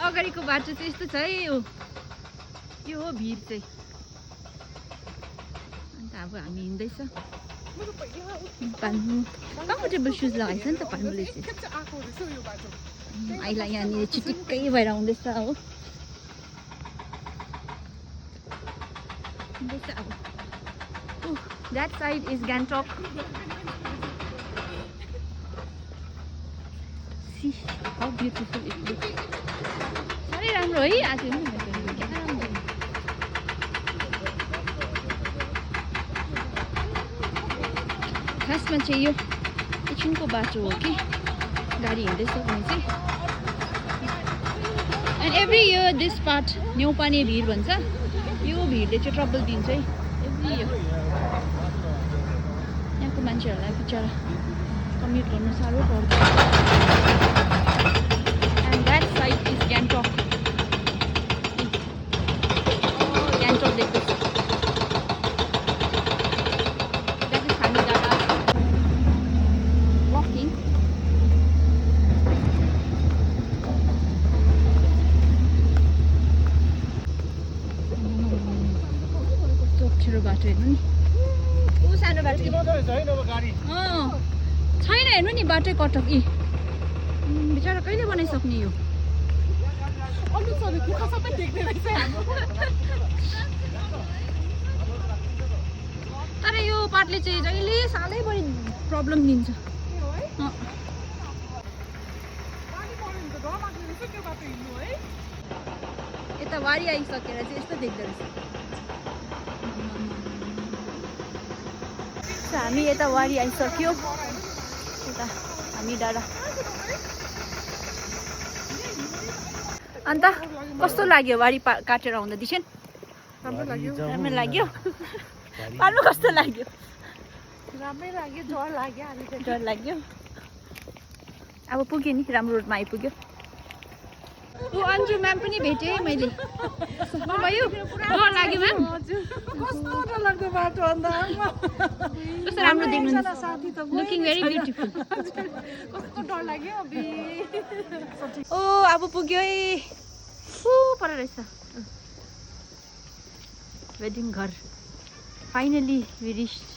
अगाडिको बाटो चाहिँ यस्तो छ है यो हो भिड चाहिँ अन्त अब हामी हिँड्दैछ पान्नु कम्फर्टेबल सुज लगाएछ नि त पान्नुले चाहिँ आइला यहाँनिर चिटिक्कै भएर आउँदैछ हो अब that side is Gangtok see how beautiful it looks साह्रै राम्रो है आज खासमा चाहिँ यो एकछिनको बाटो हो कि गाडी हिँड्दैछ भने चाहिँ and every year this part Neupane भिड भन्छ यो भिडले चाहिँ ट्रबल दिन्छ है एभ्री इयर यहाँको मान्छेहरूलाई बिचरा कम्युट गर्नु साह्रो पर्छ and that side is Gangtok Gangtok देख्दैछ बाटो हेर्नु नि ऊ सानो बाटो छैन हेर्नु नि बाटै कटक बिचरा कहिले बनाइसक्ने यो तर यो पाटले चाहिँ जहिले सालैभरि प्रब्लम दिन्छ यता वारी आइसकेर चाहिँ यस्तो देख्दो रहेछ हामी यता वारी आइसक्यो यता हामी डाँडा अन्त कस्तो लाग्यो वारी काटेर आउँदा दिसेन राम्रो लाग्यो पार्नु कस्तो लाग्यो राम्रै लाग्यो डर लाग्यो अब पुग्यो नि राम्रो रोडमा आइपुग्यो ऊ अन्जु म्याम पनि भेटेँ मैले भयो डर लाग्यो म्याम कस्तो डरलाग्दो बाटो अन्त कस्तो राम्रो देख्नुहुन्छ लुकिङ भेरी ब्युटिफुल कस्तो डर लाग्यो ओ अब पुग्यो है पर रहेछ वेडिङ घर फाइनली वी रिच्ड